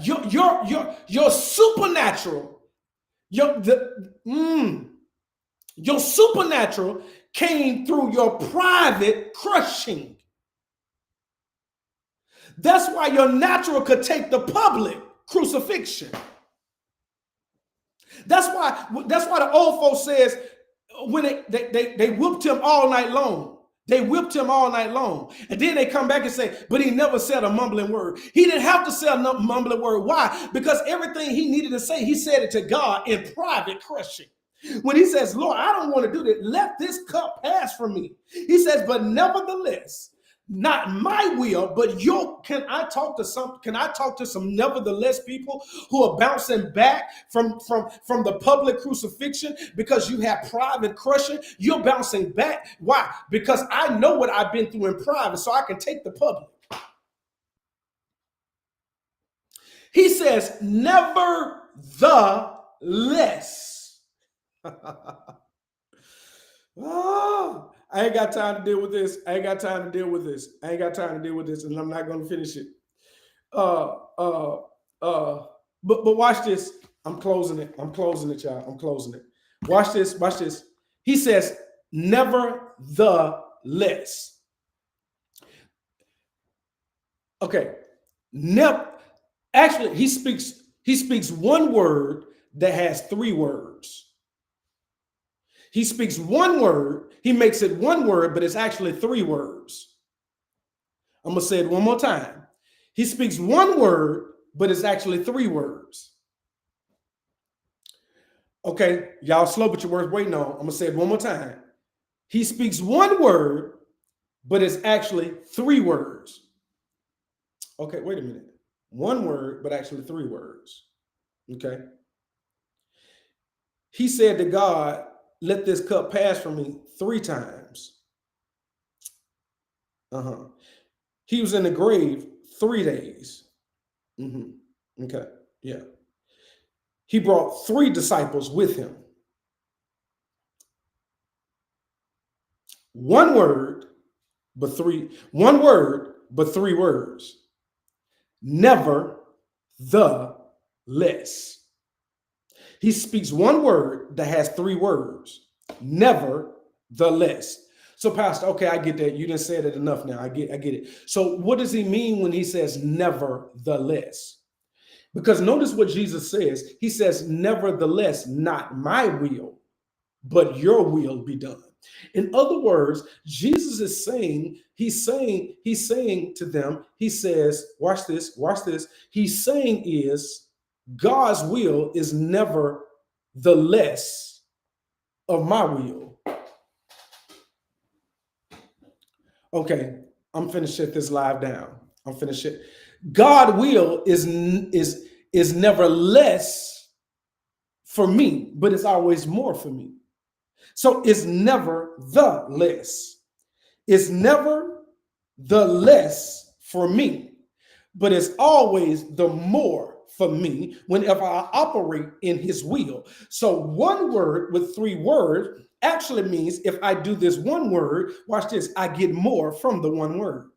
Your supernatural. Your supernatural came through your private crushing. That's why your natural could take the public crucifixion. That's why the old folks says when they whipped him all night long. They whipped him all night long. And then they come back and say, but he never said a mumbling word. He didn't have to say a mumbling word. Why? Because everything he needed to say, he said it to God in private crushing. When he says, Lord, I don't want to do that. Let this cup pass from me. He says, but nevertheless, not my will, but your. Can I talk to some nevertheless people who are bouncing back from the public crucifixion because you have private crushing? You're bouncing back. Why? Because I know what I've been through in private, so I can take the public. He says, nevertheless. Oh, I ain't got time to deal with this. And I'm not going to finish it. But watch this. I'm closing it, y'all. I'm closing it. Watch this. He says, nevertheless. Okay. Actually, he speaks one word that has three words. He speaks one word, he makes it one word, but it's actually three words. I'm going to say it one more time. He speaks one word, but it's actually three words. Okay, y'all slow, but your words waiting on. I'm going to say it one more time. He speaks one word, but it's actually three words. Okay, wait a minute. One word, but actually three words. Okay. He said to God, let this cup pass from me 3 times. He was in the grave 3 days. Okay, yeah. He brought 3 disciples with him. One word, but 3 words. Never the less. He speaks one word that has 3 words. Never the less. So, Pastor, okay, I get that. You didn't say it enough now. I get it. So, what does he mean when he says nevertheless? Because notice what Jesus says. He says, nevertheless, not my will, but your will be done. In other words, Jesus is saying, he's saying to them, he says, watch this. He's saying is God's will is never the less of my will. Okay, I'm finna shut this live down. I'm finna shut. God will is never less for me, but it's always more for me. So it's never the less. It's never the less for me, but it's always the more for me whenever I operate in his will. So one word with 3 words actually means if I do this one word, watch this, I get more from the one word.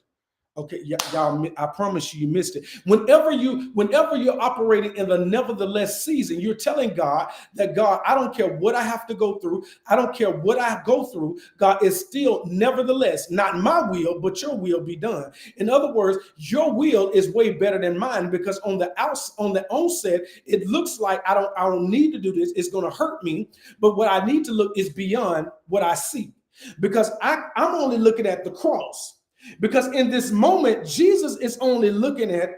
Okay, y'all, I promise you missed it. Whenever you're operating in the nevertheless season, you're telling God that, God, I don't care what I have to go through. I don't care what I go through. God, is still nevertheless, not my will, but your will be done. In other words, your will is way better than mine, because on the onset, it looks like I don't need to do this. It's going to hurt me. But what I need to look is beyond what I see, because I'm only looking at the cross. Because in this moment, Jesus is only looking at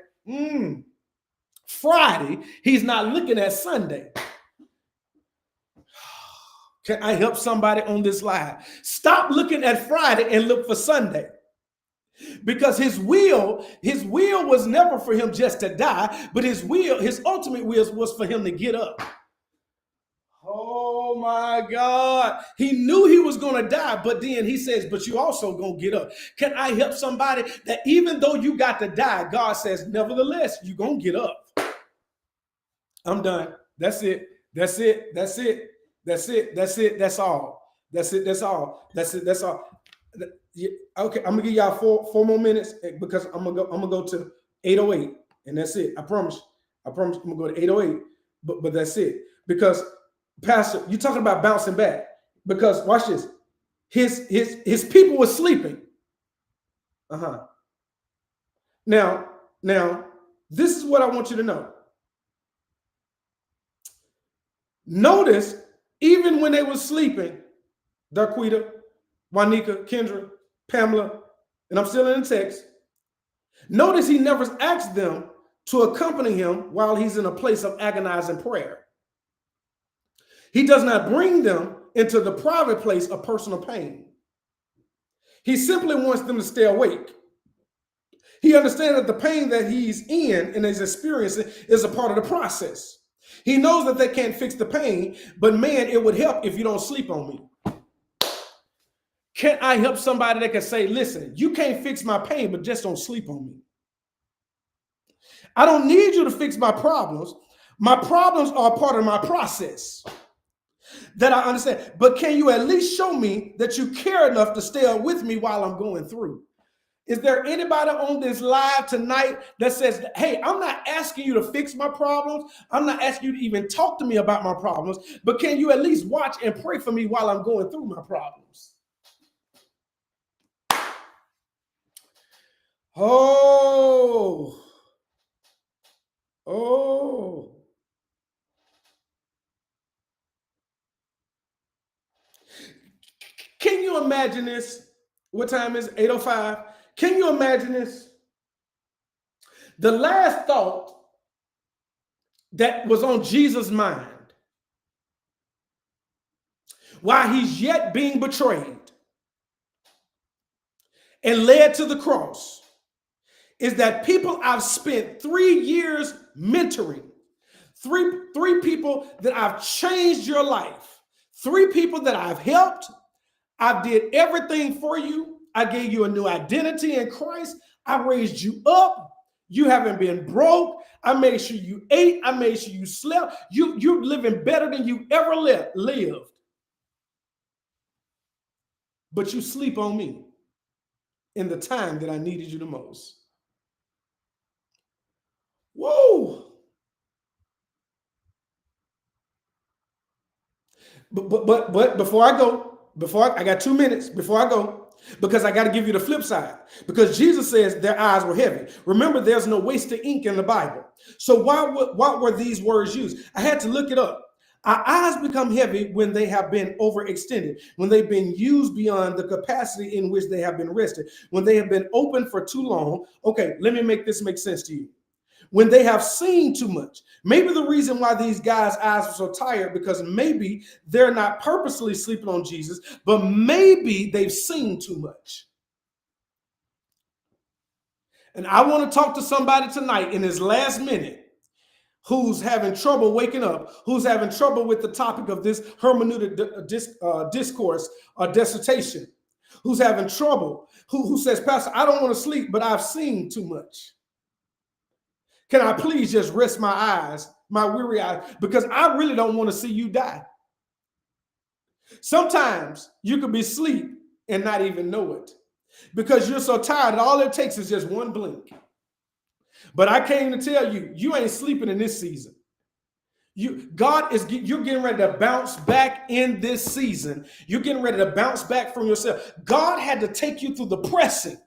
Friday. He's not looking at Sunday. Can I help somebody on this live? Stop looking at Friday and look for Sunday. Because his will was never for him just to die, but his ultimate will was for him to get up. Oh my God. He knew he was going to die, but then he says, but you also going to get up. Can I help somebody that even though you got to die, God says, nevertheless, you're going to get up. I'm done. That's it. That's all. Okay, I'm going to give y'all four more minutes, because I'm going to go to 8:08, and that's it. I promise I'm going to go to 8:08, but that's it. Because Pastor, you're talking about bouncing back, because watch this. His people were sleeping. Now, this is what I want you to know. Notice, even when they were sleeping, Darquita, Juanica, Kendra, Pamela, and I'm still in the text. Notice he never asked them to accompany him while he's in a place of agonizing prayer. He does not bring them into the private place of personal pain. He simply wants them to stay awake. He understands that the pain that he's in and is experiencing is a part of the process. He knows that they can't fix the pain, but man, it would help if you don't sleep on me. Can I help somebody that can say, listen, you can't fix my pain, but just don't sleep on me? I don't need you to fix my problems. My problems are part of my process. That I understand. But can you at least show me that you care enough to stay with me while I'm going through? Is there anybody on this live tonight that says, hey, I'm not asking you to fix my problems. I'm not asking you to even talk to me about my problems, but can you at least watch and pray for me while I'm going through my problems? Oh. Can you imagine this? What time is it? 8:05. Can you imagine this? The last thought that was on Jesus' mind while he's yet being betrayed and led to the cross is that people I've spent 3 years mentoring, three people that I've changed your life, 3 people that I've helped, I did everything for you. I gave you a new identity in Christ. I raised you up. You haven't been broke. I made sure you ate. I made sure you slept. You're living better than you ever lived. But you sleep on me in the time that I needed you the most. Whoa. But before I go, I got 2 minutes before I go, because I got to give you the flip side. Because Jesus says their eyes were heavy. Remember, there's no wasted ink in the Bible. So why were these words used? I had to look it up. Our eyes become heavy when they have been overextended, when they've been used beyond the capacity in which they have been rested, when they have been open for too long. Okay, let me make this make sense to you. When they have seen too much. Maybe the reason why these guys' eyes are so tired, because maybe they're not purposely sleeping on Jesus, but maybe they've seen too much. And I want to talk to somebody tonight in his last minute who's having trouble waking up, who's having trouble with the topic of this hermeneutic discourse or dissertation, who's having trouble, who says, Pastor, I don't want to sleep, but I've seen too much. Can I please just rest my eyes, my weary eyes, because I really don't want to see you die. Sometimes you could be asleep and not even know it, because you're so tired that all it takes is just one blink. But I came to tell you, you ain't sleeping in this season. You're getting ready to bounce back in this season. You're getting ready to bounce back from yourself. God had to take you through the pressing.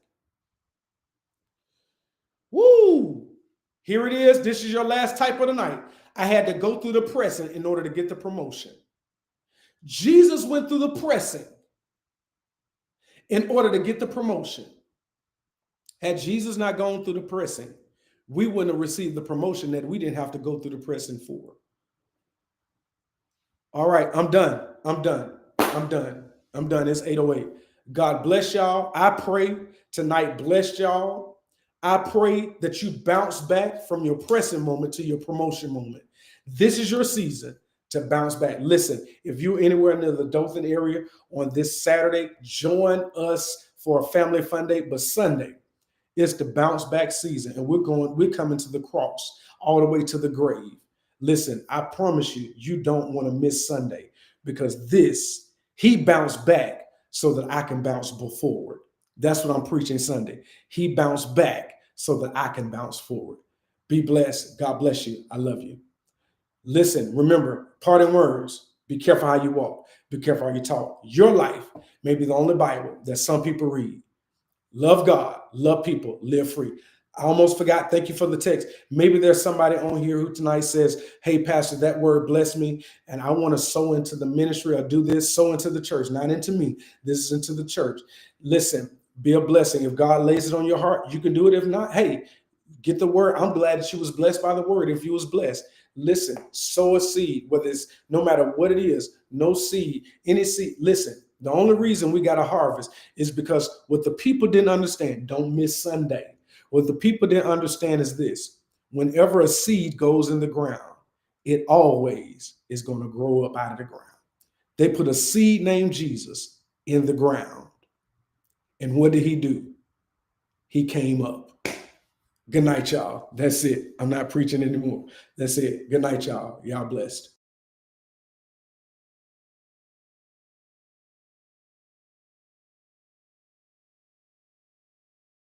Woo! Here it is. This is your last type of the night. I had to go through the pressing in order to get the promotion. Jesus went through the pressing in order to get the promotion. Had Jesus not gone through the pressing, we wouldn't have received the promotion that we didn't have to go through the pressing for. All right, I'm done. It's 8:08. God bless y'all. I pray tonight bless y'all. I pray that you bounce back from your pressing moment to your promotion moment. This is your season to bounce back. Listen, if you're anywhere near the Dothan area on this Saturday, join us for a family fun day. But Sunday is the bounce back season, and we're coming to the cross all the way to the grave. Listen, I promise you, you don't want to miss Sunday, because he bounced back so that I can bounce forward. That's what I'm preaching Sunday. He bounced back so that I can bounce forward. Be blessed. God bless you. I love you. Listen, remember, parting words. Be careful how you walk. Be careful how you talk. Your life may be the only Bible that some people read. Love God, love people, live free. I almost forgot. Thank you for the text. Maybe there's somebody on here who tonight says, hey, Pastor, that word blessed me, and I want to sow into the ministry or do this, sow into the church, not into me. This is into the church. Listen, be a blessing. If God lays it on your heart, you can do it. If not, hey, get the word. I'm glad that you was blessed by the word. If you was blessed, listen, sow a seed, whether it's no matter what it is, no seed, any seed. Listen, the only reason we got a harvest is because what the people didn't understand, don't miss Sunday. What the people didn't understand is this: whenever a seed goes in the ground, it always is going to grow up out of the ground. They put a seed named Jesus in the ground. And what did he do? He came up. Good night, y'all. That's it. I'm not preaching anymore. That's it. Good night, y'all. Y'all blessed.